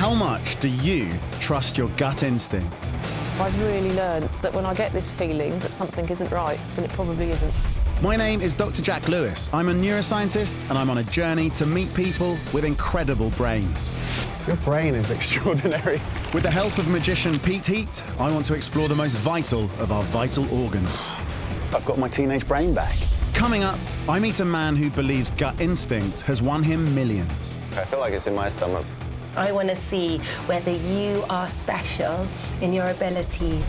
How much do you trust your gut instinct? I've really learned that when I get this feeling that something isn't right, then it probably isn't. My name is Dr. Jack Lewis. I'm a neuroscientist and I'm on a journey to meet people with incredible brains. Your brain is extraordinary. With the help of magician Pete Heat, I want to explore the most vital of our vital organs. I've got my teenage brain back. Coming up, I meet a man who believes gut instinct has won him millions. I feel like it's in my stomach. I want to see whether you are special in your ability.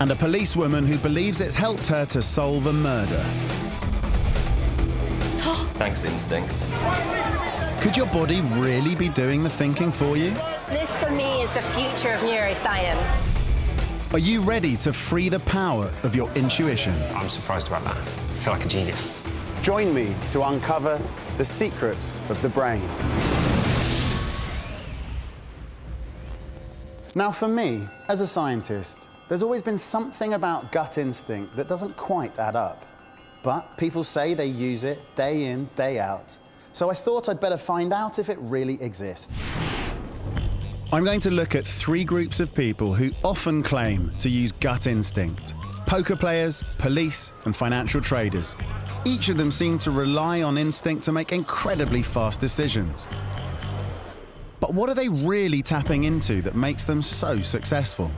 And a policewoman who believes it's helped her to solve a murder. Thanks, instinct. Could your body really be doing the thinking for you? This, for me, is the future of neuroscience. Are you ready to free the power of your intuition? I'm surprised about that. I feel like a genius. Join me to uncover the secrets of the brain. Now, for me, as a scientist, there's always been something about gut instinct that doesn't quite add up. But people say they use it day in, day out. So I thought I'd better find out if it really exists. I'm going to look at 3 groups of people who often claim to use gut instinct. Poker players, police, and financial traders. Each of them seem to rely on instinct to make incredibly fast decisions. But what are they really tapping into that makes them so successful?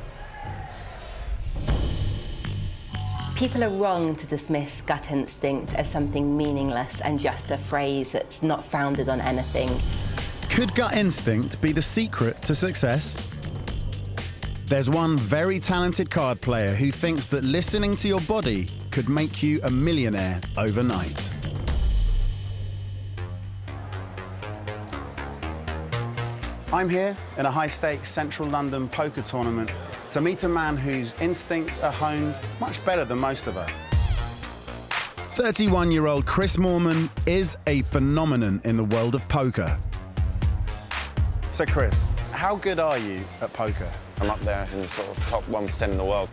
People are wrong to dismiss gut instinct as something meaningless and just a phrase that's not founded on anything. Could gut instinct be the secret to success? There's one very talented card player who thinks that listening to your body could make you a millionaire overnight. I'm here in a high-stakes central London poker tournament to meet a man whose instincts are honed much better than most of us. 31-year-old Chris Moorman is a phenomenon in the world of poker. So, Chris, how good are you at poker? I'm up there in the sort of top 1% in the world.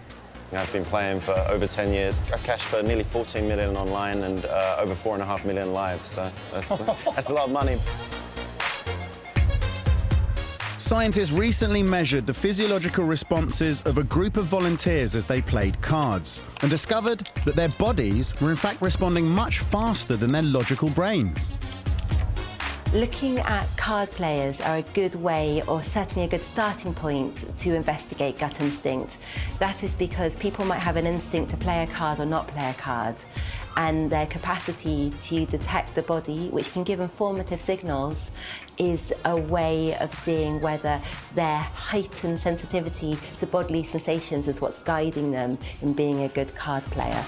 I've been playing for over 10 years. I've cashed for nearly 14 million online and over 4.5 million live, so that's a lot of money. Scientists recently measured the physiological responses of a group of volunteers as they played cards and discovered that their bodies were in fact responding much faster than their logical brains. Looking at card players are a good way, or certainly a good starting point, to investigate gut instinct. That is because people might have an instinct to play a card or not play a card, and their capacity to detect the body, which can give informative signals, is a way of seeing whether their heightened sensitivity to bodily sensations is what's guiding them in being a good card player.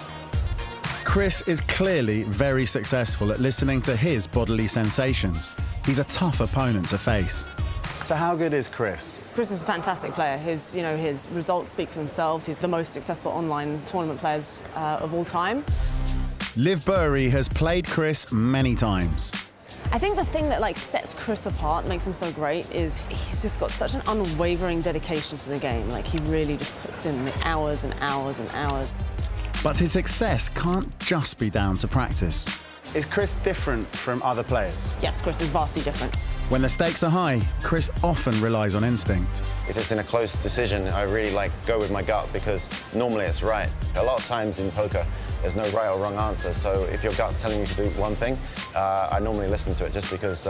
Chris is clearly very successful at listening to his bodily sensations. He's a tough opponent to face. So how good is Chris? Chris is a fantastic player. His results speak for themselves. He's the most successful online tournament players of all time. Liv Burry has played Chris many times. I think the thing that sets Chris apart, makes him so great, is he's just got such an unwavering dedication to the game. He really just puts in the hours and hours and hours. But his success can't just be down to practice. Is Chris different from other players? Yes, Chris is vastly different. When the stakes are high, Chris often relies on instinct. If it's in a close decision, I really go with my gut because normally it's right. A lot of times in poker, there's no right or wrong answer. So if your gut's telling you to do one thing, I normally listen to it just because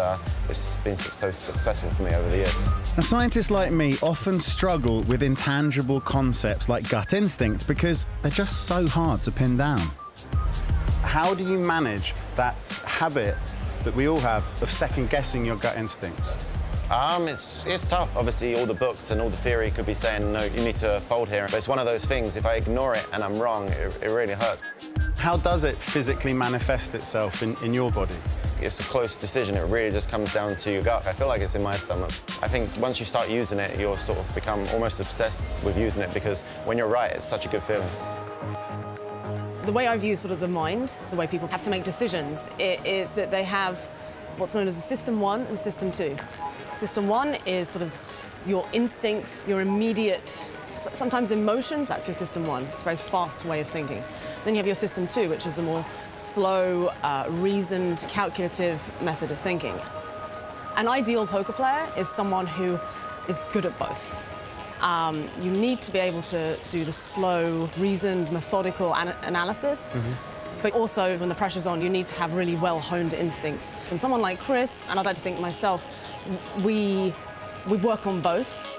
it's been so successful for me over the years. Now, scientists like me often struggle with intangible concepts like gut instinct because they're just so hard to pin down. How do you manage that habit that we all have of second-guessing your gut instincts? It's tough. Obviously, all the books and all the theory could be saying, no, you need to fold here. But it's one of those things, if I ignore it and I'm wrong, it really hurts. How does it physically manifest itself in your body? It's a close decision. It really just comes down to your gut. I feel like it's in my stomach. I think once you start using it, you'll sort of become almost obsessed with using it because when you're right, it's such a good feeling. The way I view the mind, the way people have to make decisions, is that they have what's known as a System 1 and System 2. System 1 is your instincts, your immediate, sometimes emotions, that's your System 1. It's a very fast way of thinking. Then you have your System 2, which is the more slow, reasoned, calculative method of thinking. An ideal poker player is someone who is good at both. You need to be able to do the slow, reasoned, methodical analysis, but also when the pressure's on, you need to have really well-honed instincts. And someone like Chris, and I'd like to think myself, we work on both.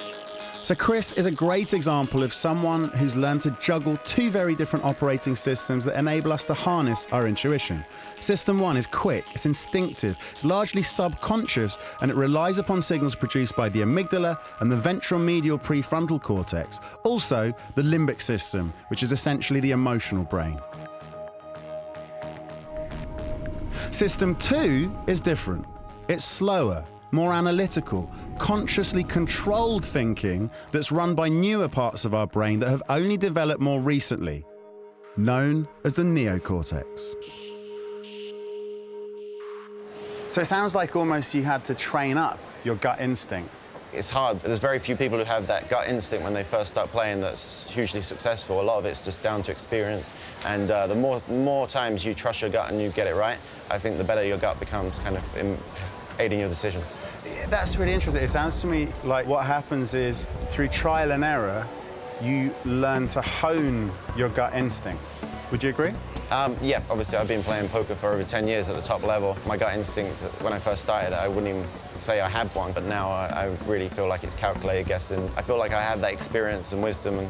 So Chris is a great example of someone who's learned to juggle two very different operating systems that enable us to harness our intuition. System 1 is quick, it's instinctive, it's largely subconscious, and it relies upon signals produced by the amygdala and the ventromedial prefrontal cortex. Also, the limbic system, which is essentially the emotional brain. System 2 is different. It's slower, more analytical, consciously controlled thinking that's run by newer parts of our brain that have only developed more recently, known as the neocortex. So it sounds like almost you had to train up your gut instinct. It's hard. There's very few people who have that gut instinct when they first start playing that's hugely successful. A lot of it's just down to experience. And the more times you trust your gut and you get it right, I think the better your gut becomes kind of in aiding your decisions. That's really interesting. It sounds to me like what happens is through trial and error, you learn to hone your gut instinct. Would you agree? Yeah, obviously I've been playing poker for over 10 years at the top level. My gut instinct, when I first started, I wouldn't even say I had one, but now I really feel like it's calculated guessing. I feel like I have that experience and wisdom and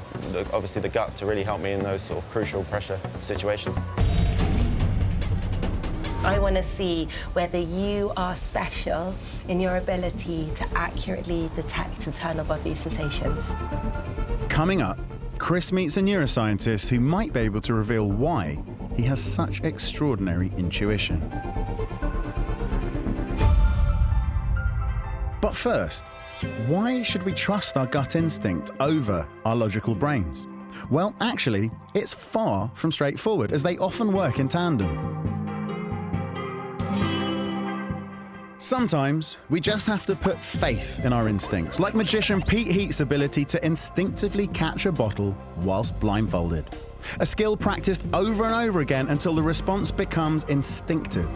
obviously the gut to really help me in those sort of crucial pressure situations. I want to see whether you are special in your ability to accurately detect internal body sensations. Coming up, Chris meets a neuroscientist who might be able to reveal why he has such extraordinary intuition. But first, why should we trust our gut instinct over our logical brains? Well, actually, it's far from straightforward, as they often work in tandem. Sometimes we just have to put faith in our instincts, like magician Pete Heat's ability to instinctively catch a bottle whilst blindfolded. A skill practiced over and over again until the response becomes instinctive.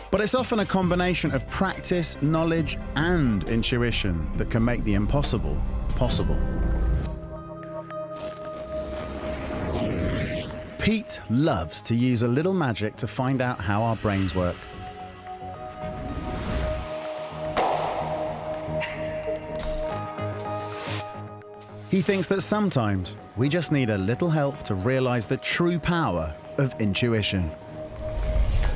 But it's often a combination of practice, knowledge, and intuition that can make the impossible possible. Pete loves to use a little magic to find out how our brains work. He thinks that sometimes we just need a little help to realize the true power of intuition.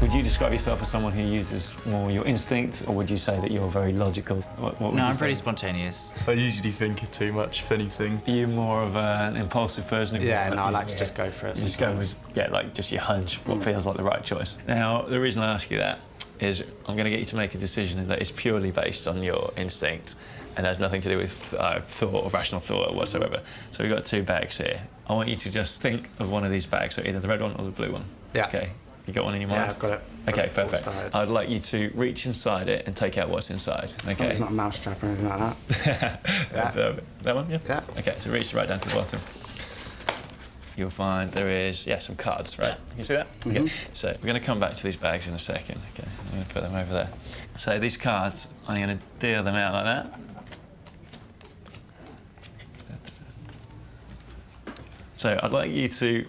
Would you describe yourself as someone who uses more your instinct, or would you say that you're very logical? What would No, you I'm say? pretty spontaneous. I usually think too much, if anything. Are you more of an impulsive person? Yeah, no, I like to just go for it. Just go with, like just your hunch, what feels like the right choice. Now, the reason I ask you that is I'm going to get you to make a decision that is purely based on your instinct and has nothing to do with thought or rational thought or whatsoever. So we've got two bags here. I want you to just think of one of these bags, so either the red one or the blue one. Yeah. Okay. You got one in your mind? Yeah, I've got it. Okay, perfect. I'd like you to reach inside it and take out what's inside. Okay. As long as it's not a mousetrap or anything like that. Yeah. That one? Yeah? Yeah. Okay, so reach right down to the bottom. You'll find there is, some cards, right? You see that? Okay, so we're going to come back to these bags in a second. Okay, I'm going to put them over there. So these cards, I'm going to deal them out like that. So I'd like you to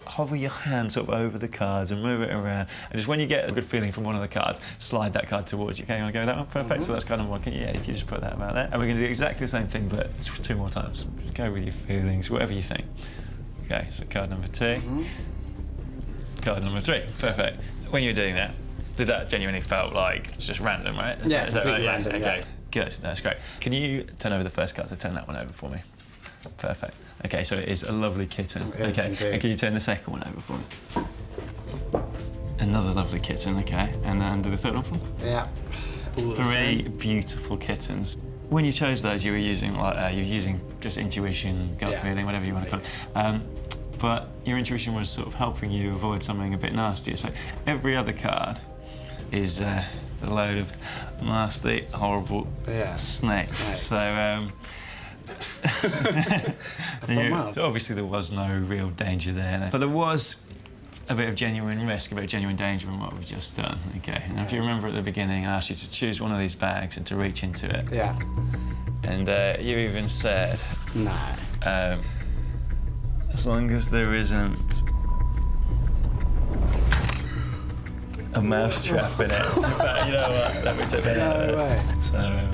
hover your hand sort of over the cards and move it around. And just when you get a good feeling from one of the cards, slide that card towards you. Okay, you want to go with that one? Perfect. So that's card number one. If you just put that about there. And we're going to do exactly the same thing, but 2 more times. Just go with your feelings, whatever you think. Okay, so card number 2. Card number 3. Perfect. When you're doing that, did that genuinely felt like it's just random, right? Is that right? Random, Okay, good. That's great. Can you turn over the first card? So turn that one over for me. Perfect. Okay, so it is a lovely kitten. It is, okay, indeed. and can you turn the second one over for me? Another lovely kitten, okay. And then do the third one for me? Yeah. 3 beautiful kittens. When you chose those, you were using just intuition, gut feeling, whatever you want to call it. But your intuition was sort of helping you avoid something a bit nastier. So every other card is a load of nasty, horrible snakes. So I've done well. obviously there was no real danger there, but there was a bit of genuine risk, a bit of genuine danger in what we've just done. Okay. Now, if you remember at the beginning, I asked you to choose one of these bags and to reach into it. Yeah. And you even said, No. as long as there isn't a mouse trap in it. In fact, you know what? Let me take that out of it. No way. So,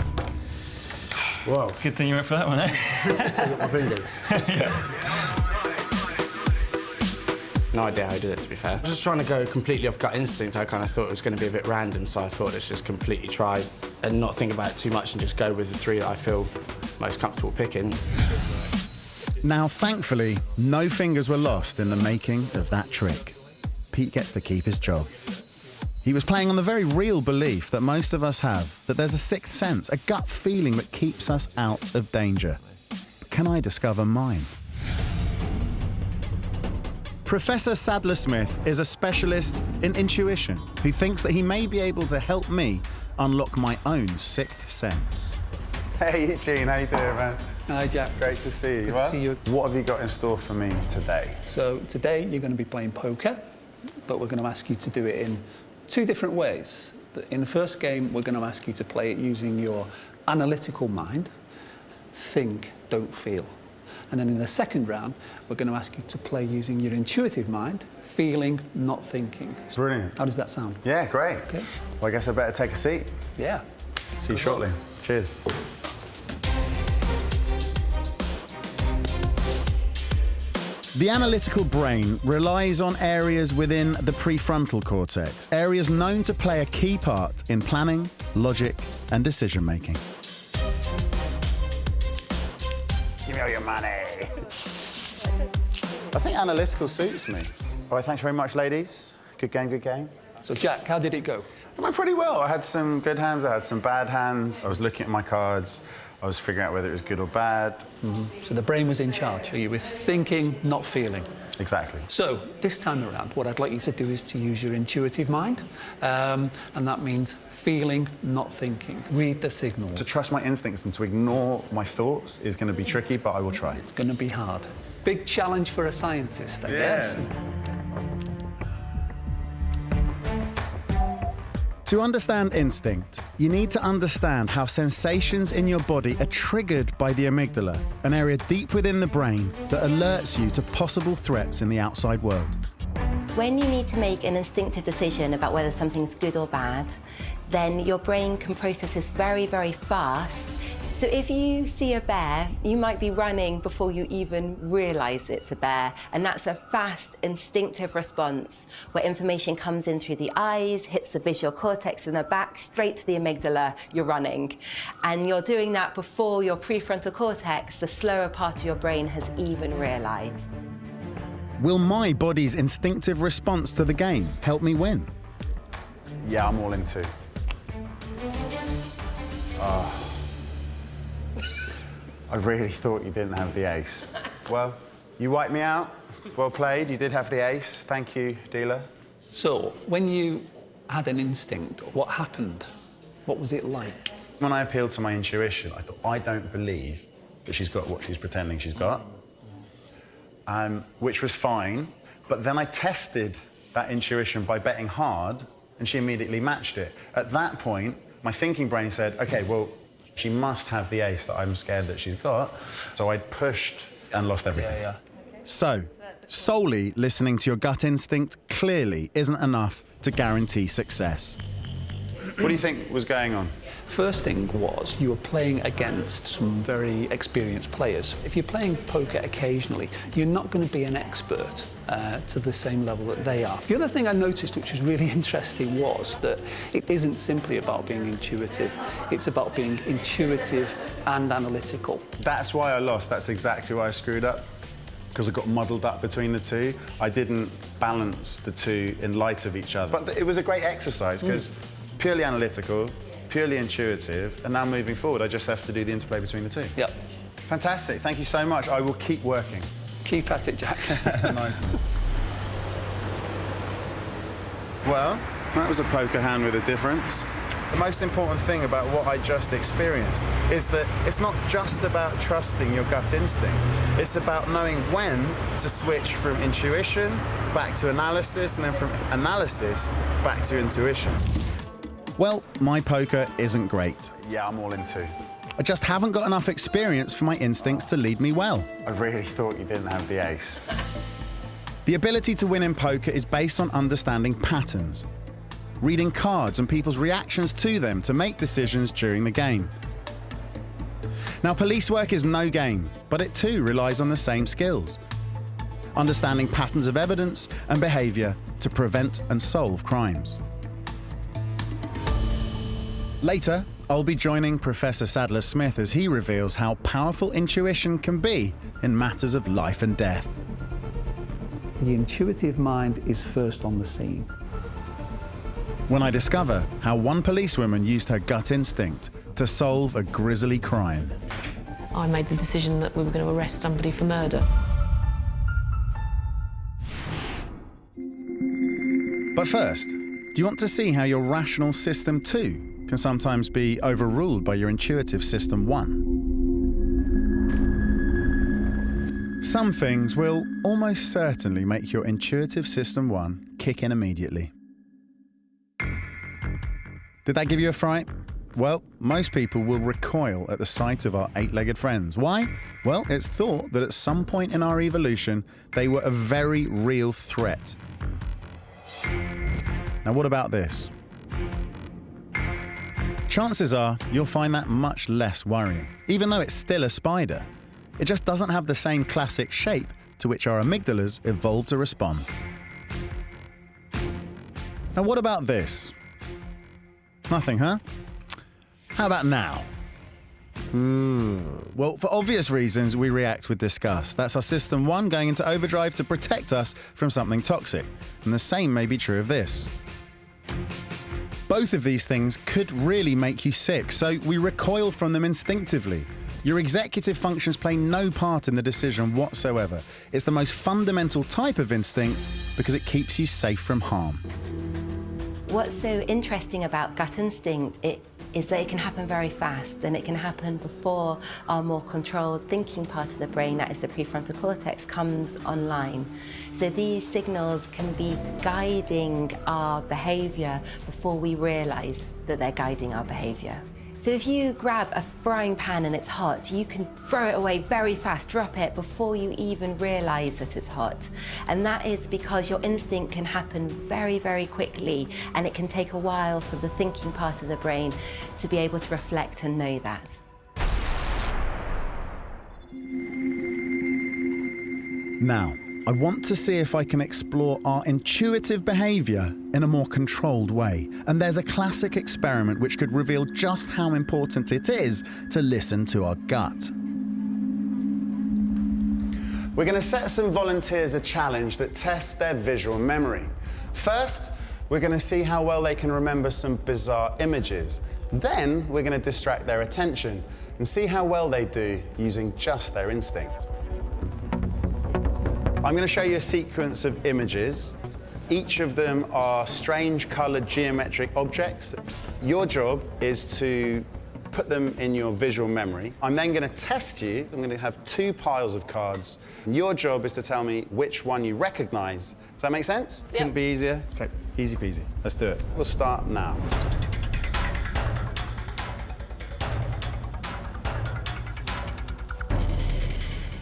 Whoa. good thing you went for that one, eh? Still got my fingers. No idea how I did it, to be fair. I was just trying to go completely off gut instinct. I kind of thought it was going to be a bit random, so I thought let's just completely try and not think about it too much and just go with the three that I feel most comfortable picking. Now, thankfully, no fingers were lost in the making of that trick. Pete gets to keep his job. He was playing on the very real belief that most of us have, that there's a sixth sense, a gut feeling that keeps us out of danger. But can I discover mine? Professor Sadler-Smith is a specialist in intuition who thinks that he may be able to help me unlock my own sixth sense. Hey, Eugene, how you doing, man? Hi, Jack. Great to see you. Good to see you. What have you got in store for me today? So today you're going to be playing poker, but we're going to ask you to do it in two different ways. In the first game, we're going to ask you to play it using your analytical mind. Think, don't feel. And then in the second round, we're going to ask you to play using your intuitive mind, feeling, not thinking. Brilliant. How does that sound? Yeah, great. Okay. Well, I guess I better take a seat. Yeah. See you shortly. Cheers. The analytical brain relies on areas within the prefrontal cortex, areas known to play a key part in planning, logic, and decision-making. Give me all your money. I think analytical suits me. All right, thanks very much, ladies. Good game, good game. So, Jack, how did it go? It went pretty well. I had some good hands, I had some bad hands. I was looking at my cards. I was figuring out whether it was good or bad. So the brain was in charge. You were thinking, not feeling. Exactly. So this time around, what I'd like you to do is to use your intuitive mind, and that means feeling, not thinking. Read the signals. To trust my instincts and to ignore my thoughts is going to be tricky, but I will try. It's going to be hard. Big challenge for a scientist, I guess. To understand instinct, you need to understand how sensations in your body are triggered by the amygdala, an area deep within the brain that alerts you to possible threats in the outside world. When you need to make an instinctive decision about whether something's good or bad, then your brain can process this very, very fast. So if you see a bear, you might be running before you even realize it's a bear. And that's a fast, instinctive response where information comes in through the eyes, hits the visual cortex in the back, straight to the amygdala, you're running. And you're doing that before your prefrontal cortex, the slower part of your brain, has even realized. Will my body's instinctive response to the game help me win? Yeah, I'm all in too. I really thought you didn't have the ace. Well, you wiped me out. Well played. You did have the ace. Thank you, dealer. So, when you had an instinct, what happened? What was it like? When I appealed to my intuition, I thought, I don't believe that she's got what she's pretending she's got, which was fine. But then I tested that intuition by betting hard, and she immediately matched it. At that point, my thinking brain said, OK, well, she must have the ace that I'm scared that she's got. So I pushed and lost everything. So, solely listening to your gut instinct clearly isn't enough to guarantee success. What do you think was going on? First thing was you were playing against some very experienced players. If you're playing poker occasionally, you're not going to be an expert to the same level that they are. The other thing I noticed, which was really interesting, was that it isn't simply about being intuitive. It's about being intuitive and analytical. That's why I lost. That's exactly why I screwed up, because I got muddled up between the two. I didn't balance the two in light of each other. But it was a great exercise, because purely analytical, purely intuitive, and now moving forward, I just have to do the interplay between the two. Yep. Fantastic. Thank you so much. I will keep working. Keep at it, Jack. Nice. Well, that was a poker hand with a difference. The most important thing about what I just experienced is that it's not just about trusting your gut instinct. It's about knowing when to switch from intuition back to analysis, and then from analysis back to intuition. Well, my poker isn't great. Yeah, I'm all in too. I just haven't got enough experience for my instincts to lead me well. I really thought you didn't have the ace. The ability to win in poker is based on understanding patterns, reading cards and people's reactions to them to make decisions during the game. Now, police work is no game, but it too relies on the same skills. Understanding patterns of evidence and behaviour to prevent and solve crimes. Later, I'll be joining Professor Sadler-Smith as he reveals how powerful intuition can be in matters of life and death. The intuitive mind is first on the scene. When I discover how one policewoman used her gut instinct to solve a grisly crime. I made the decision that we were going to arrest somebody for murder. But first, do you want to see how your rational system 2 can sometimes be overruled by your intuitive system 1? Some things will almost certainly make your intuitive system 1 kick in immediately. Did that give you a fright? Well, most people will recoil at the sight of our 8-legged friends. Why? Well, it's thought that at some point in our evolution, they were a very real threat. Now, what about this? Chances are you'll find that much less worrying, even though it's still a spider. It just doesn't have the same classic shape to which our amygdalas evolved to respond. Now, what about this? Nothing, huh? How about now? Well, for obvious reasons, we react with disgust. That's our system 1 going into overdrive to protect us from something toxic. And the same may be true of this. Both of these things could really make you sick, so we recoil from them instinctively. Your executive functions play no part in the decision whatsoever. It's the most fundamental type of instinct because it keeps you safe from harm. What's so interesting about gut instinct is that it can happen very fast, and it can happen before our more controlled thinking part of the brain, that is the prefrontal cortex, comes online. So these signals can be guiding our behaviour before we realise that they're guiding our behaviour. So if you grab a frying pan and it's hot, you can throw it away very fast, drop it before you even realise that it's hot. And that is because your instinct can happen very, very quickly, and it can take a while for the thinking part of the brain to be able to reflect and know that. Now, I want to see if I can explore our intuitive behaviour in a more controlled way. And there's a classic experiment which could reveal just how important it is to listen to our gut. We're going to set some volunteers a challenge that tests their visual memory. First, we're going to see how well they can remember some bizarre images. Then, we're going to distract their attention and see how well they do using just their instinct. I'm going to show you a sequence of images. Each of them are strange coloured geometric objects. Your job is to put them in your visual memory. I'm then going to test you. I'm going to have 2 piles of cards. Your job is to tell me which one you recognise. Does that make sense? Yep. Couldn't be easier? Okay. Easy peasy. Let's do it. We'll start now.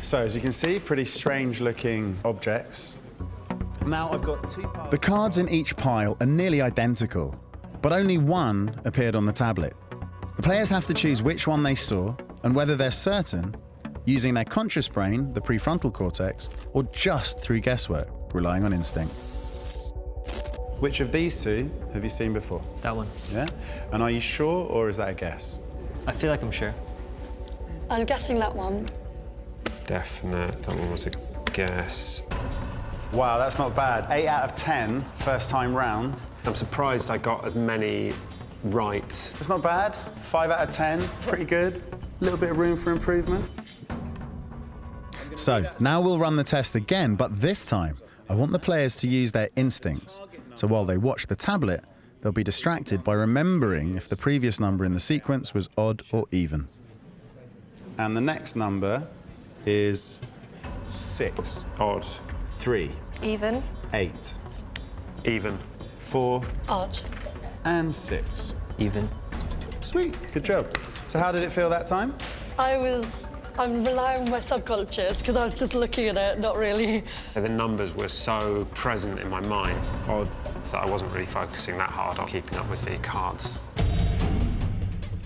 So, as you can see, pretty strange-looking objects. Now I've got 2 piles. The cards in each pile are nearly identical, but only one appeared on the tablet. The players have to choose which one they saw and whether they're certain, using their conscious brain, the prefrontal cortex, or just through guesswork, relying on instinct. Which of these 2 have you seen before? That one. Yeah? And are you sure, or is that a guess? I feel like I'm sure. I'm guessing that one. Definite. That one was a guess. Wow, that's not bad. 8 out of 10, first time round. I'm surprised I got as many right. It's not bad. 5 out of 10, pretty good. A little bit of room for improvement. So, now we'll run the test again, but this time, I want the players to use their instincts. So while they watch the tablet, they'll be distracted by remembering if the previous number in the sequence was odd or even. And the next number is 6. Odd. 3. Even. 8. Even. 4. Odd. And 6. Even. Sweet, good job. So how did it feel that time? I'm relying on my subconscious because I was just looking at it, not really. The numbers were so present in my mind, odd, that I wasn't really focusing that hard on keeping up with the cards.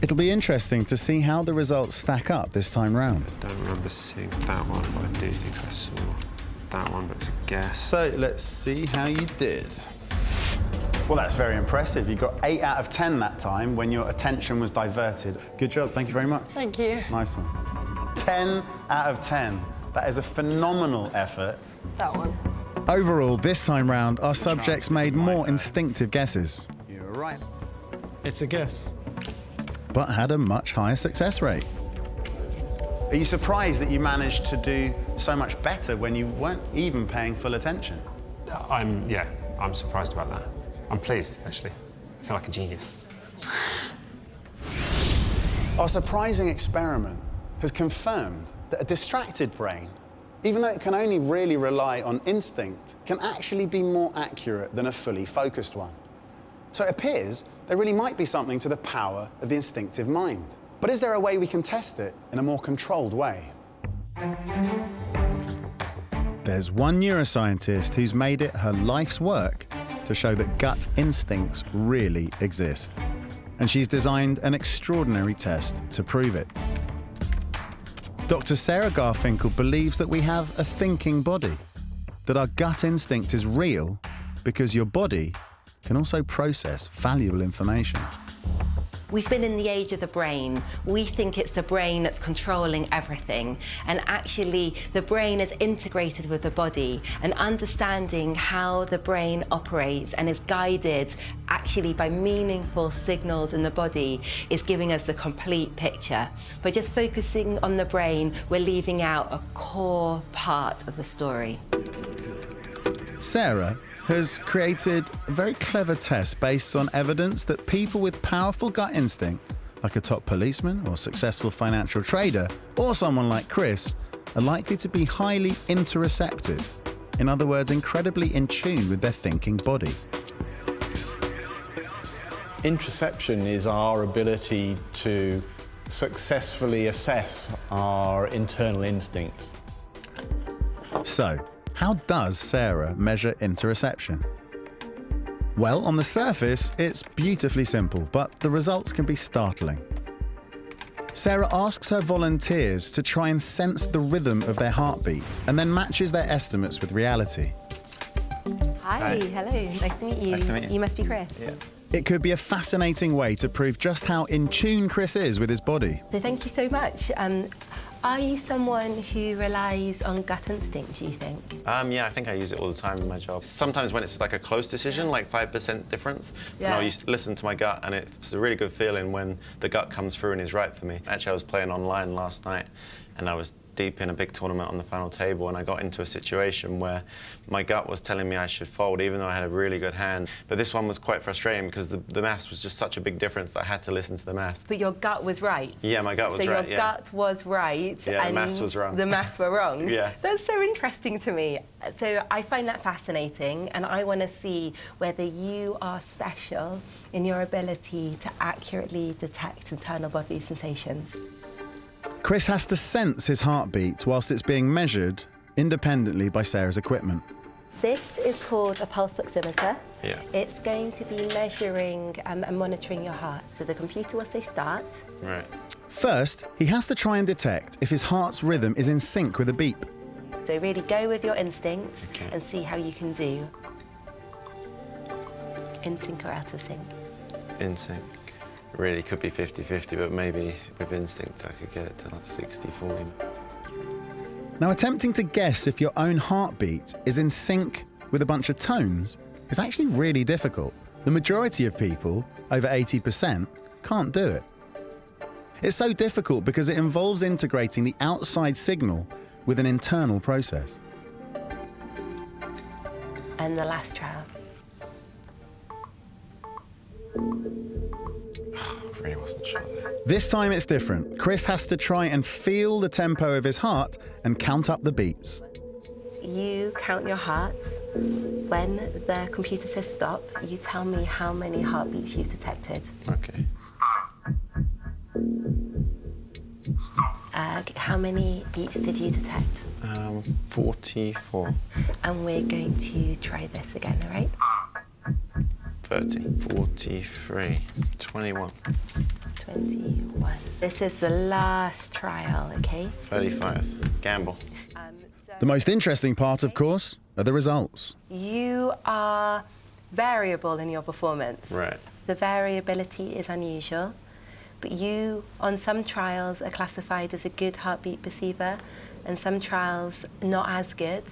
It'll be interesting to see how the results stack up this time round. I don't remember seeing that one, but I do think I saw that one, but it's a guess. So let's see how you did. Well, that's very impressive. You got 8 out of 10 that time when your attention was diverted. Good job, thank you very much. Thank you. Nice one. 10 out of 10. That is a phenomenal effort. That one. Overall, this time round, our subjects made more instinctive guesses. You were right. It's a guess. But had a much higher success rate. Are you surprised that you managed to do so much better when you weren't even paying full attention? I'm surprised about that. I'm pleased, actually. I feel like a genius. Our surprising experiment has confirmed that a distracted brain, even though it can only really rely on instinct, can actually be more accurate than a fully focused one. So it appears there really might be something to the power of the instinctive mind. But is there a way we can test it in a more controlled way? There's one neuroscientist who's made it her life's work to show that gut instincts really exist. And she's designed an extraordinary test to prove it. Dr. Sarah Garfinkel believes that we have a thinking body, that our gut instinct is real because your body can also process valuable information. We've been in the age of the brain. We think it's the brain that's controlling everything. And actually, the brain is integrated with the body, and understanding how the brain operates and is guided actually by meaningful signals in the body is giving us the complete picture. By just focusing on the brain, we're leaving out a core part of the story. Sarah has created a very clever test based on evidence that people with powerful gut instinct, like a top policeman or successful financial trader, or someone like Chris, are likely to be highly interoceptive. In other words, incredibly in tune with their thinking body. Interoception is our ability to successfully assess our internal instincts. So, how does Sarah measure interoception? Well, on the surface, it's beautifully simple, but the results can be startling. Sarah asks her volunteers to try and sense the rhythm of their heartbeat and then matches their estimates with reality. Hi, hello, nice to meet you. Nice to meet you. You must be Chris. Yeah. It could be a fascinating way to prove just how in tune Chris is with his body. So thank you so much. Are you someone who relies on gut instinct, do you think? Yeah, I think I use it all the time in my job. Sometimes when it's like a close decision, like 5% difference, Yeah. I'll listen to my gut, and it's a really good feeling when the gut comes through and is right for me. Actually, I was playing online last night, and I was deep in a big tournament on the final table, and I got into a situation where my gut was telling me I should fold, even though I had a really good hand. But this one was quite frustrating because the maths was just such a big difference that I had to listen to the maths. But your gut was right. Yeah, my gut was so right, your yeah. gut was right. Yeah, the and maths was wrong. The maths were wrong. Yeah. That's so interesting to me. So I find that fascinating, and I want to see whether you are special in your ability to accurately detect internal body sensations. Chris has to sense his heartbeat whilst it's being measured independently by Sarah's equipment. This is called a pulse oximeter. Yeah. It's going to be measuring and monitoring your heart. So the computer will say start. Right. First, he has to try and detect if his heart's rhythm is in sync with a beep. So really go with your instincts and see how you can do. In sync or out of sync? In sync. Really could be 50-50, but maybe with instinct I could get it to like 60-40. Now, attempting to guess if your own heartbeat is in sync with a bunch of tones is actually really difficult. The majority of people, over 80%, can't do it. It's so difficult because it involves integrating the outside signal with an internal process. And the last trial. I really wasn't sure there. This time it's different. Chris has to try and feel the tempo of his heart and count up the beats. You count your hearts. When the computer says stop, you tell me how many heartbeats you've detected. Okay. How many beats did you detect? 44. And we're going to try this again, all right? 30. 43. 21. 21. This is the last trial, okay? 35. Gamble. The most interesting part, of course, are the results. You are variable in your performance. Right. The variability is unusual, but you, on some trials, are classified as a good heartbeat perceiver, and some trials not as good.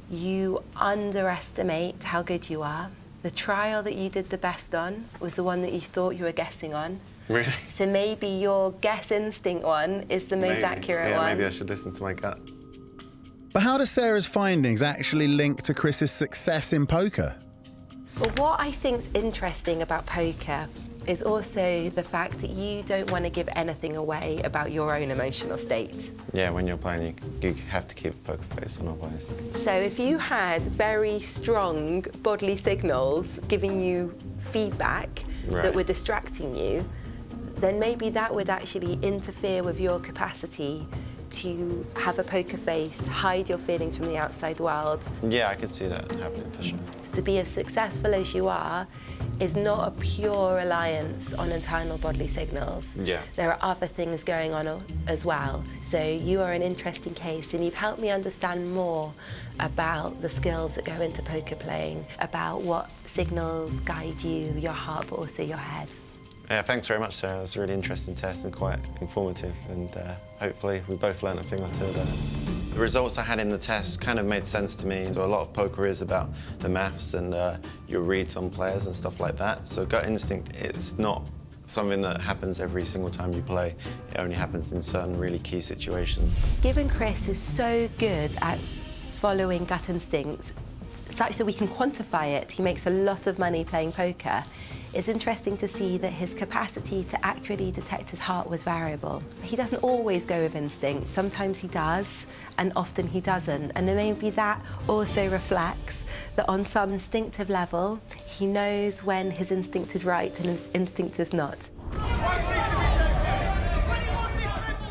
You underestimate how good you are. The trial that you did the best on was the one that you thought you were guessing on. Really? So maybe your guess instinct one is the most accurate one. Maybe I should listen to my gut. But how do Sarah's findings actually link to Chris's success in poker? Well, what I think's interesting about poker is also the fact that you don't want to give anything away about your own emotional state. Yeah, when you're playing, you have to keep a poker face on otherwise. So if you had very strong bodily signals giving you feedback that were distracting you, then maybe that would actually interfere with your capacity to have a poker face, hide your feelings from the outside world. Yeah, I could see that happening for sure. To be as successful as you are is not a pure reliance on internal bodily signals. Yeah. There are other things going on as well. So you are an interesting case, and you've helped me understand more about the skills that go into poker playing, about what signals guide you, your heart, but also your head. Yeah, thanks very much, Sarah. It was a really interesting test and quite informative, and hopefully we both learned a thing or two there. The results I had in the test kind of made sense to me. So a lot of poker is about the maths and your reads on players and stuff like that. So gut instinct, it's not something that happens every single time you play. It only happens in certain really key situations. Given Chris is so good at following gut instinct, such that we can quantify it, he makes a lot of money playing poker. It's interesting to see that his capacity to accurately detect his heart was variable. He doesn't always go with instinct. Sometimes he does, and often he doesn't. And maybe that also reflects that on some instinctive level, he knows when his instinct is right and his instinct is not.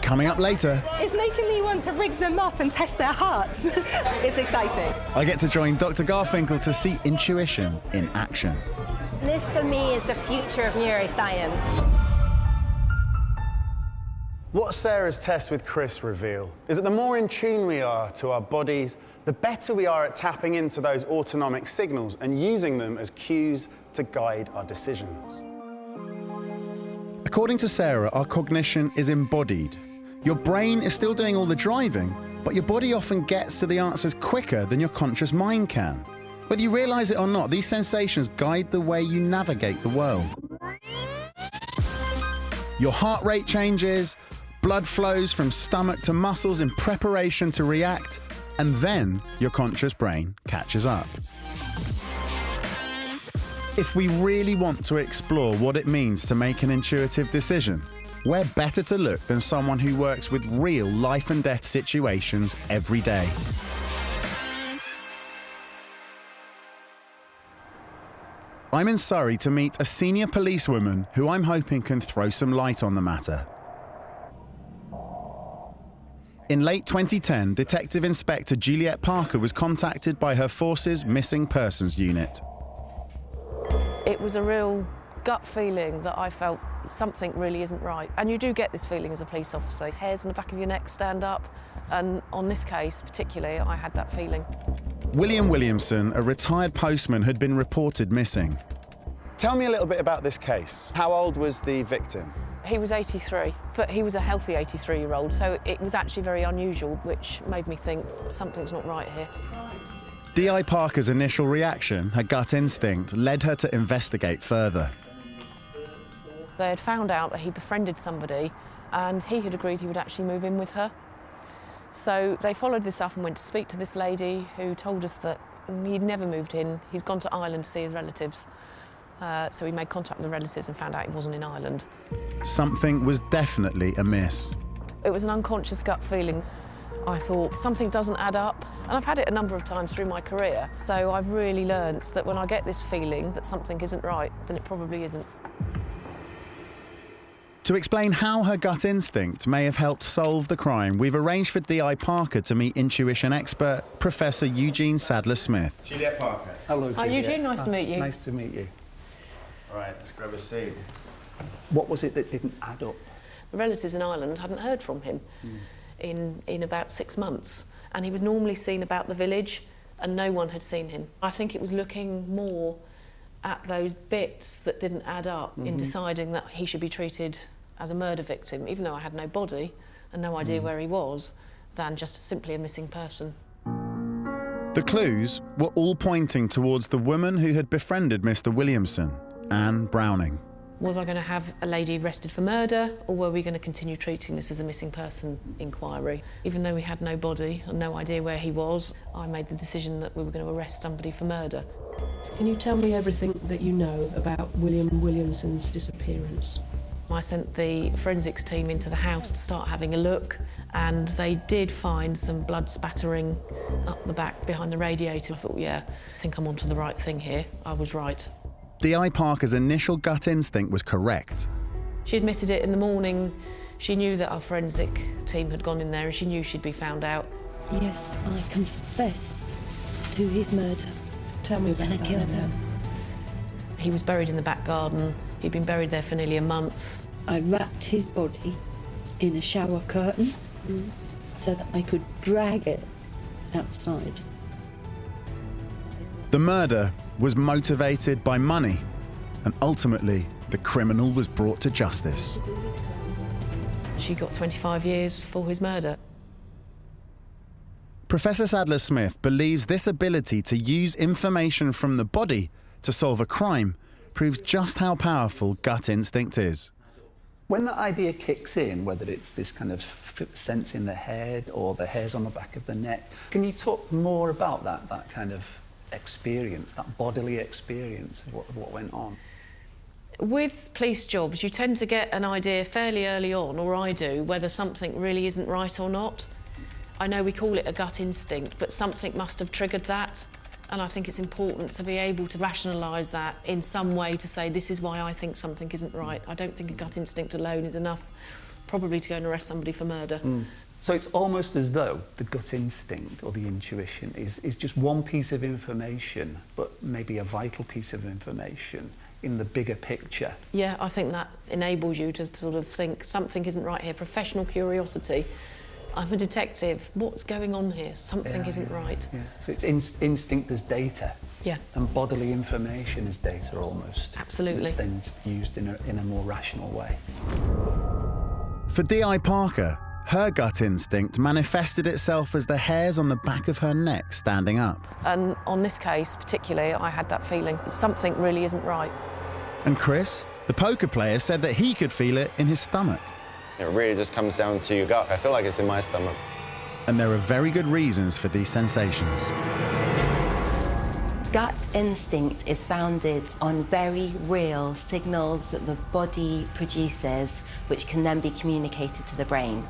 Coming up later, It's making me want to rig them up and test their hearts. It's exciting. I get to join Dr. Garfinkel to see intuition in action. This, for me, is the future of neuroscience. What Sarah's test with Chris revealed is that the more in tune we are to our bodies, the better we are at tapping into those autonomic signals and using them as cues to guide our decisions. According to Sarah, our cognition is embodied. Your brain is still doing all the driving, but your body often gets to the answers quicker than your conscious mind can. Whether you realise it or not, these sensations guide the way you navigate the world. Your heart rate changes, blood flows from stomach to muscles in preparation to react, and then your conscious brain catches up. If we really want to explore what it means to make an intuitive decision, where better to look than someone who works with real life and death situations every day? I'm in Surrey to meet a senior policewoman who I'm hoping can throw some light on the matter. In late 2010, Detective Inspector Juliet Parker was contacted by her force's Missing Persons Unit. It was a real gut feeling that I felt something really isn't right. And you do get this feeling as a police officer. Hairs on the back of your neck stand up. And on this case particularly, I had that feeling. William Williamson, a retired postman, had been reported missing. Tell me a little bit about this case. How old was the victim? He was 83, but he was a healthy 83-year-old, so it was actually very unusual, which made me think something's not right here. D.I. Parker's initial reaction, her gut instinct, led her to investigate further. They had found out that he befriended somebody, and he had agreed he would actually move in with her. So they followed this up and went to speak to this lady who told us that he'd never moved in. He's gone to Ireland to see his relatives. So he made contact with the relatives and found out he wasn't in Ireland. Something was definitely amiss. It was an unconscious gut feeling. I thought something doesn't add up, and I've had it a number of times through my career, so I've really learnt that when I get this feeling that something isn't right, then it probably isn't. To explain how her gut instinct may have helped solve the crime, we've arranged for D.I. Parker to meet intuition expert Professor Eugene Sadler-Smith. Juliet Parker. Hello, Hi, Juliet. Eugene, nice to meet you. Nice to meet you. All right, let's grab a seat. What was it that didn't add up? The relatives in Ireland hadn't heard from him in about 6 months, and he was normally seen about the village, and no one had seen him. I think it was looking more at those bits that didn't add up in deciding that he should be treated as a murder victim, even though I had no body and no idea where he was, than just simply a missing person. The clues were all pointing towards the woman who had befriended Mr. Williamson, Anne Browning. Was I going to have a lady arrested for murder, or were we going to continue treating this as a missing person inquiry? Even though we had no body and no idea where he was, I made the decision that we were going to arrest somebody for murder. Can you tell me everything that you know about William Williamson's disappearance? I sent the forensics team into the house to start having a look, and they did find some blood spattering up the back behind the radiator. I thought, yeah, I think I'm onto the right thing here. I was right. D.I. Parker's initial gut instinct was correct. She admitted it in the morning. She knew that our forensic team had gone in there and she knew she'd be found out. Yes, I confess to his murder. Tell me about And I killed him. He was buried in the back garden. He'd been buried there for nearly a month. I wrapped his body in a shower curtain so that I could drag it outside. The murder was motivated by money, and ultimately, the criminal was brought to justice. She got 25 years for his murder. Professor Sadler-Smith believes this ability to use information from the body to solve a crime proves just how powerful gut instinct is. When that idea kicks in, whether it's this kind of sense in the head or the hairs on the back of the neck, can you talk more about that kind of experience, that bodily experience of what went on? With police jobs, you tend to get an idea fairly early on, or I do, whether something really isn't right or not. I know we call it a gut instinct, but something must have triggered that. And I think it's important to be able to rationalise that in some way to say, this is why I think something isn't right. I don't think a gut instinct alone is enough, probably to go and arrest somebody for murder. So it's almost as though the gut instinct or the intuition is just one piece of information, but maybe a vital piece of information in the bigger picture. Yeah, I think that enables you to sort of think something isn't right here. Professional curiosity. I'm a detective. What's going on here? Something isn't right. Yeah. So it's instinct as data. Yeah. And bodily information as data almost. Absolutely. It's then used in a more rational way. For D.I. Parker, her gut instinct manifested itself as the hairs on the back of her neck standing up. And on this case particularly, I had that feeling something really isn't right. And Chris, the poker player, said that he could feel it in his stomach. It really just comes down to your gut. I feel like it's in my stomach. And there are very good reasons for these sensations. Gut instinct is founded on very real signals that the body produces, which can then be communicated to the brain.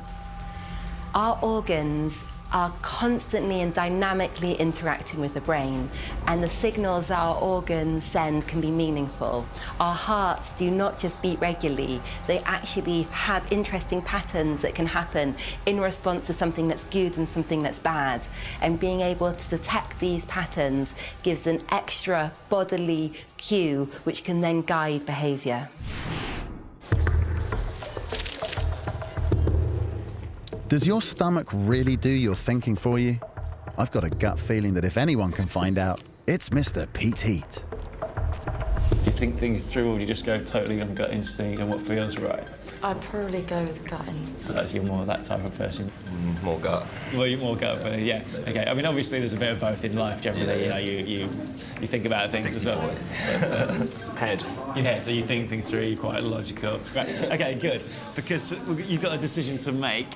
Our organs are constantly and dynamically interacting with the brain, and the signals our organs send can be meaningful. Our hearts do not just beat regularly, they actually have interesting patterns that can happen in response to something that's good and something that's bad. And being able to detect these patterns gives an extra bodily cue which can then guide behaviour. Does your stomach really do your thinking for you? I've got a gut feeling that if anyone can find out, it's Mr. Pete Heat. Do you think things through, or do you just go totally on gut instinct and what feels right? I'd probably go with gut instinct. So that's you're more that type of person. More gut. Well, you're more gut, but yeah. Okay. I mean, obviously, there's a bit of both in life. Generally, you know, you think about things as well. But, head. Your head. So you think things through. You're quite logical. Right. Okay. Good. Because you've got a decision to make.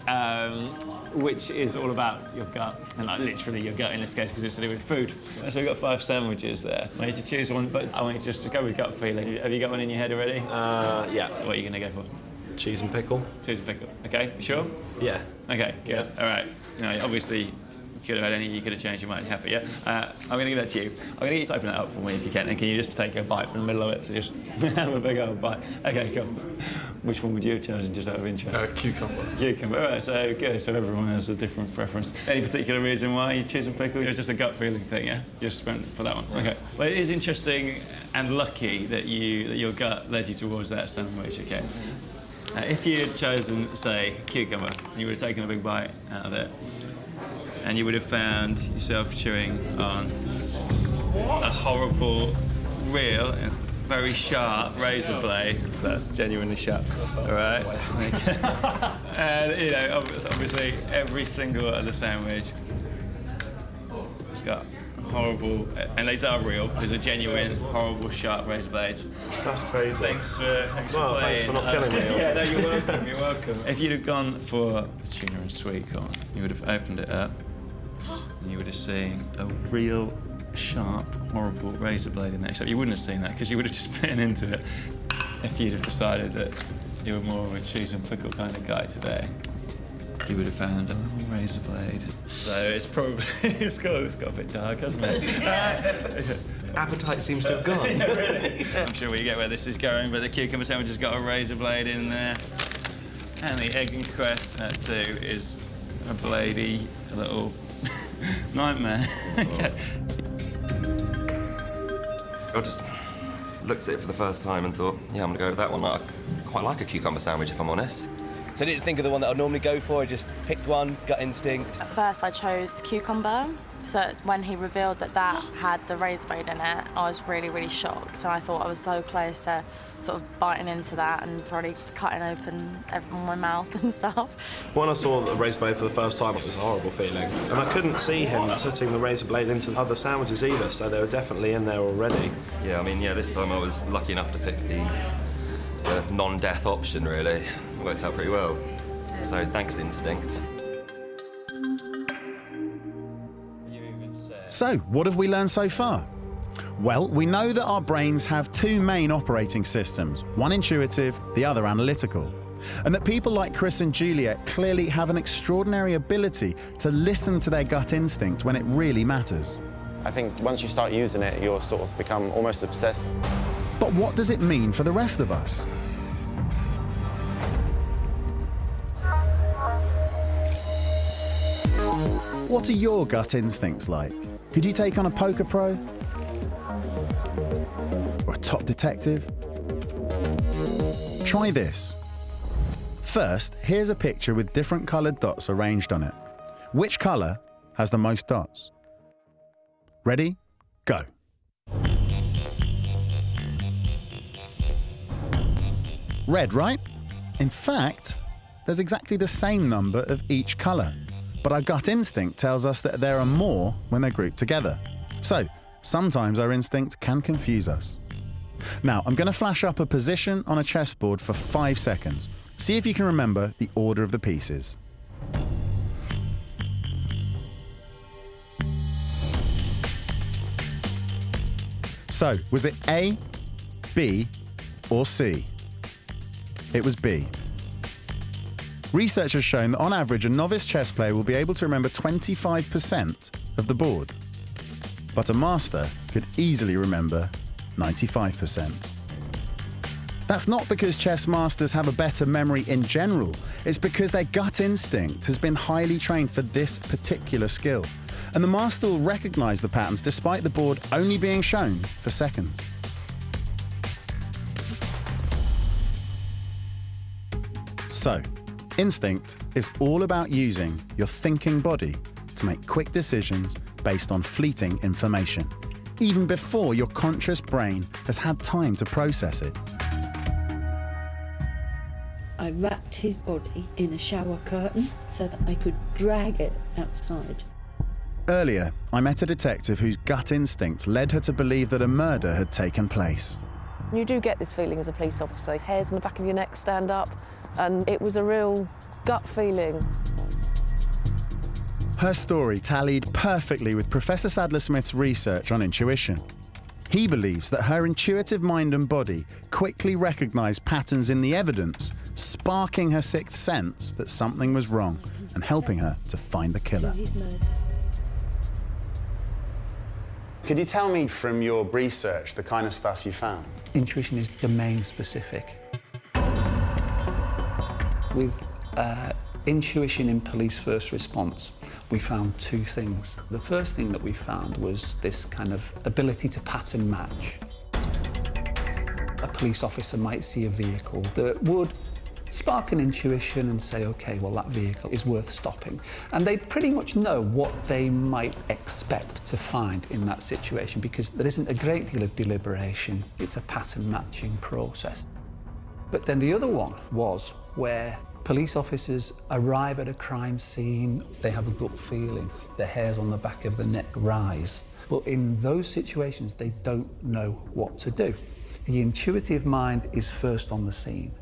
which is all about your gut, and like literally your gut in this case because it's to do with food. So we've got 5 sandwiches there. I need to choose one, but I want you just to go with gut feeling. Have you got one in your head already? Yeah. What are you going to go for? Cheese and pickle. Cheese and pickle. Okay, you sure? Yeah. Okay, good. All right. Now, obviously, you could have had any, you could have changed your mind, have it, yeah? I'm going to give that to you. I'm going to get you to open it up for me if you can, and can you just take a bite from the middle of it? So just have a big old bite. Okay, cool. Which one would you have chosen, just out of interest? Cucumber. Cucumber. All right, so good. So everyone has a different preference. Any particular reason why you choose a pickle? It was just a gut feeling thing, yeah? Just went for that one. Okay. Well, it is interesting and lucky that your gut led you towards that sandwich, okay? If you had chosen, say, cucumber, you would have taken a big bite out of it, and you would have found yourself chewing on a horrible, real, very sharp razor blade. That's genuinely sharp, all right? And, you know, obviously, every single other sandwich, it's got horrible, and these are real. These are genuine, horrible, sharp razor blades. That's crazy. Thanks for Well, playing. thanks for not killing me. Yeah, no, you're welcome. You're welcome. If you'd have gone for the tuna and sweet corn, you would have opened it up, and you would have seen a real, sharp, horrible razor blade in there. Except you wouldn't have seen that because you would have just bitten into it. If you'd have decided that you were more of a cheese and pickle kind of guy today, you would have found a little razor blade. So it's probably, it's got a bit dark, hasn't it? Appetite seems to have gone. Really? I'm sure we get where this is going, but the cucumber sandwich has got a razor blade in there. And the egg and cress, that too, is a bladey little nightmare. I just looked at it for the first time and thought, yeah, I'm gonna go with that one. I quite like a cucumber sandwich, if I'm honest. So I didn't think of the one that I'd normally go for, I just picked one, gut instinct. At first I chose cucumber, so when he revealed that that had the razor blade in it, I was really, really shocked. So I thought I was so close to sort of biting into that and probably cutting open my mouth and stuff. When I saw the razor blade for the first time, it was a horrible feeling. And I couldn't see him putting the razor blade into other sandwiches either, so they were definitely in there already. Yeah, I mean, yeah, this time I was lucky enough to pick the non-death option, really. It worked out pretty well. So thanks, Instinct. So, what have we learned so far? Well, we know that our brains have 2 main operating systems, one intuitive, the other analytical. And that people like Chris and Juliet clearly have an extraordinary ability to listen to their gut instinct when it really matters. I think once you start using it, you'll sort of become almost obsessed. But what does it mean for the rest of us? What are your gut instincts like? Could you take on a poker pro? Or a top detective? Try this. First, here's a picture with different coloured dots arranged on it. Which colour has the most dots? Ready? Go. Red, right? In fact, there's exactly the same number of each colour. But our gut instinct tells us that there are more when they're grouped together. So, sometimes our instinct can confuse us. Now, I'm going to flash up a position on a chessboard for 5 seconds. See if you can remember the order of the pieces. So, was it A, B, or C? It was B. Research has shown that on average, a novice chess player will be able to remember 25% of the board. But a master could easily remember 95%. That's not because chess masters have a better memory in general. It's because their gut instinct has been highly trained for this particular skill. And the master will recognize the patterns despite the board only being shown for seconds. So, instinct is all about using your thinking body to make quick decisions based on fleeting information, even before your conscious brain has had time to process it. I wrapped his body in a shower curtain so that I could drag it outside. Earlier, I met a detective whose gut instinct led her to believe that a murder had taken place. You do get this feeling as a police officer. Hairs on the back of your neck stand up, and it was a real gut feeling. Her story tallied perfectly with Professor Sadler-Smith's research on intuition. He believes that her intuitive mind and body quickly recognised patterns in the evidence, sparking her sixth sense that something was wrong and helping her to find the killer. Could you tell me from your research the kind of stuff you found? Intuition is domain specific. With intuition in police first response, we found two things. The first thing that we found was this kind of ability to pattern match. A police officer might see a vehicle that would spark an intuition and say, OK, well, that vehicle is worth stopping. And they'd pretty much know what they might expect to find in that situation because there isn't a great deal of deliberation. It's a pattern matching process. But then the other one was where police officers arrive at a crime scene, they have a gut feeling, the hairs on the back of the neck rise. But in those situations, they don't know what to do. The intuitive mind is first on the scene.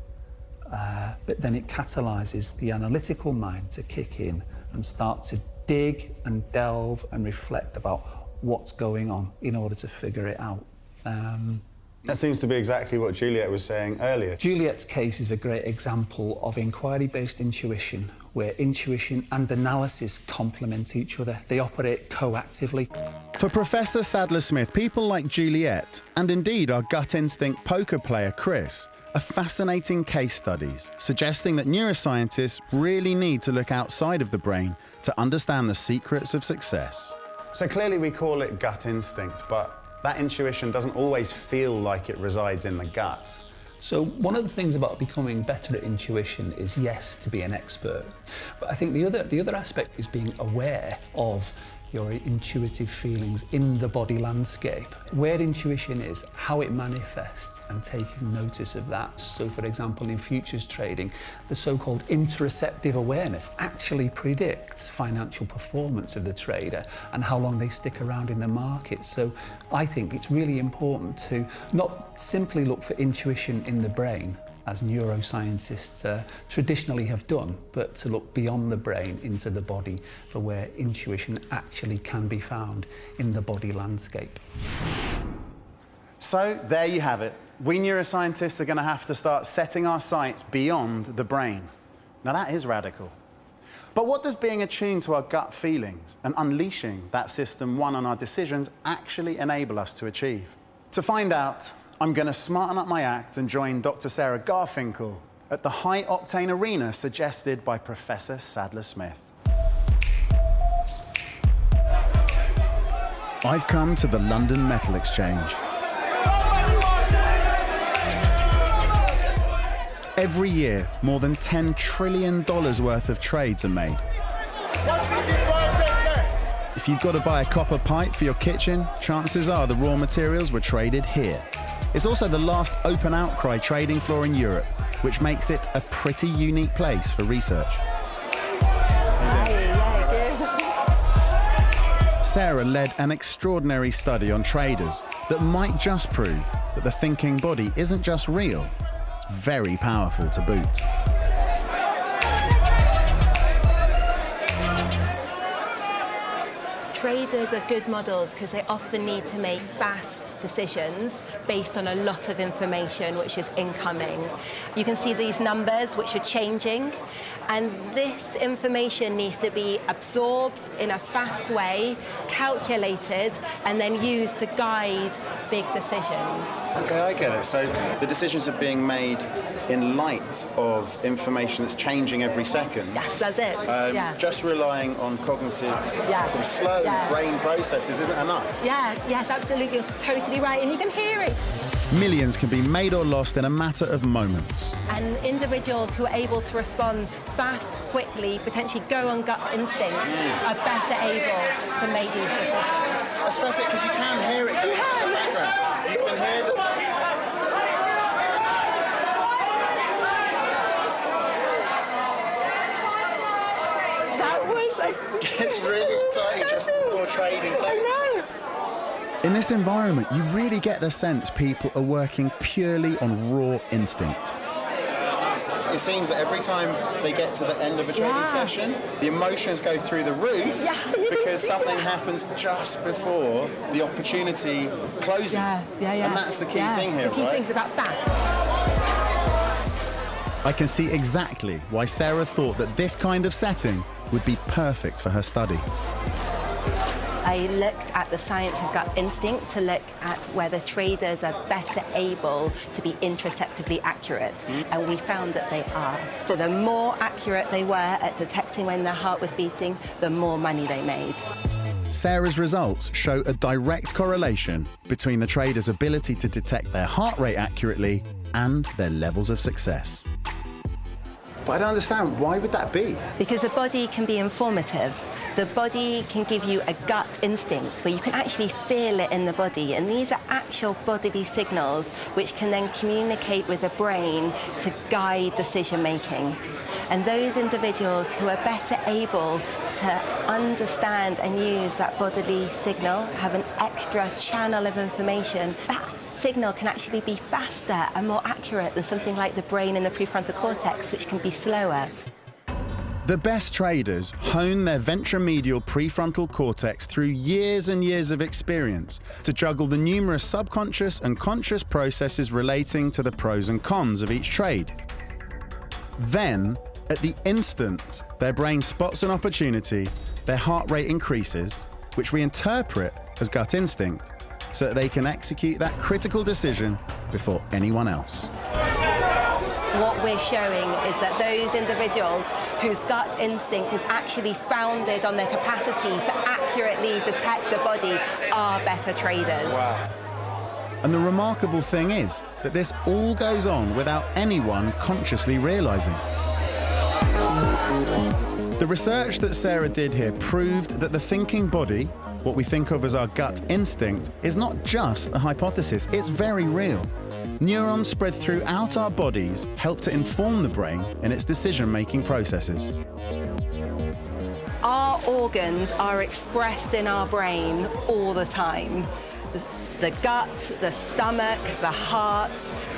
But then it catalyses the analytical mind to kick in and start to dig and delve and reflect about what's going on in order to figure it out. That seems to be exactly what Juliet was saying earlier. Juliet's case is a great example of inquiry-based intuition, where intuition and analysis complement each other. They operate coactively. For Professor Sadler-Smith, people like Juliet, and indeed our gut instinct poker player Chris, are fascinating case studies suggesting that neuroscientists really need to look outside of the brain to understand the secrets of success. So clearly we call it gut instinct, but that intuition doesn't always feel like it resides in the gut. So one of the things about becoming better at intuition is, yes, to be an expert. But I think the other aspect is being aware of your intuitive feelings in the body landscape. Where intuition is, how it manifests, and taking notice of that. So, for example, in futures trading, the so-called interoceptive awareness actually predicts financial performance of the trader and how long they stick around in the market. So I think it's really important to not simply look for intuition in the brain, as neuroscientists traditionally have done, but to look beyond the brain into the body for where intuition actually can be found in the body landscape. So there you have it. We neuroscientists are going to have to start setting our sights beyond the brain. Now that is radical. But what does being attuned to our gut feelings and unleashing that system one on our decisions actually enable us to achieve? To find out, I'm going to smarten up my act and join Dr. Sarah Garfinkel at the high-octane arena suggested by Professor Sadler-Smith. I've come to the London Metal Exchange. Every year, more than $10 trillion worth of trades are made. If you've got to buy a copper pipe for your kitchen, chances are the raw materials were traded here. It's also the last open outcry trading floor in Europe, which makes it a pretty unique place for research. Sarah led an extraordinary study on traders that might just prove that the thinking body isn't just real, it's very powerful to boot. Traders are good models because they often need to make fast decisions based on a lot of information which is incoming. You can see these numbers which are changing, and this information needs to be absorbed in a fast way, calculated, and then used to guide big decisions. Okay, I get it. So the decisions are being made in light of information that's changing every second. Yes, that's it. Yeah. Just relying on cognitive, sort of slow brain processes isn't enough. Yeah, yes, absolutely. You're totally right, and you can hear it. Millions can be made or lost in a matter of moments. And individuals who are able to respond fast, quickly, potentially go on gut instinct, are better able to make these decisions. That's fascinating because you can hear it in the background. You can hear the... That was It's really exciting just before trading closes. I know. In this environment, you really get the sense people are working purely on raw instinct. It seems that every time they get to the end of a training session, the emotions go through the roof because something happens just before the opportunity closes. And that's the key thing here, the key right? thing's about fast. I can see exactly why Sarah thought that this kind of setting would be perfect for her study. I looked at the science of gut instinct to look at whether traders are better able to be introspectively accurate, and we found that they are. So the more accurate they were at detecting when their heart was beating, the more money they made. Sarah's results show a direct correlation between the trader's ability to detect their heart rate accurately and their levels of success. But I don't understand, why would that be? Because the body can be informative. The body can give you a gut instinct where you can actually feel it in the body, and these are actual bodily signals which can then communicate with the brain to guide decision making. And those individuals who are better able to understand and use that bodily signal have an extra channel of information. That signal can actually be faster and more accurate than something like the brain and the prefrontal cortex, which can be slower. The best traders hone their ventromedial prefrontal cortex through years and years of experience to juggle the numerous subconscious and conscious processes relating to the pros and cons of each trade. Then, at the instant their brain spots an opportunity, their heart rate increases, which we interpret as gut instinct, so that they can execute that critical decision before anyone else. What we're showing is that those individuals whose gut instinct is actually founded on their capacity to accurately detect the body are better traders. Wow. And the remarkable thing is that this all goes on without anyone consciously realizing. The research that Sarah did here proved that the thinking body, what we think of as our gut instinct, is not just a hypothesis, it's very real. Neurons spread throughout our bodies help to inform the brain in its decision-making processes. Our organs are expressed in our brain all the time. The gut, the stomach, the heart.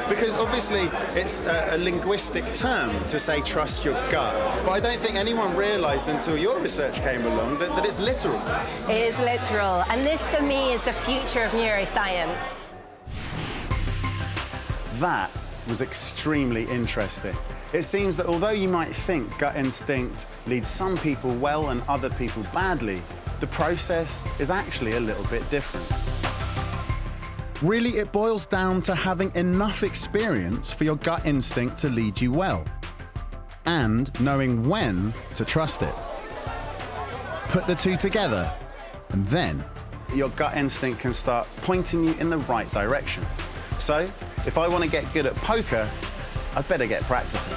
Because obviously it's a linguistic term to say trust your gut, but I don't think anyone realised until your research came along that it's literal. It is literal, and this for me is the future of neuroscience. That was extremely interesting. It seems that although you might think gut instinct leads some people well and other people badly, the process is actually a little bit different. Really, it boils down to having enough experience for your gut instinct to lead you well, and knowing when to trust it. Put the two together, and then your gut instinct can start pointing you in the right direction. So, if I want to get good at poker, I'd better get practicing.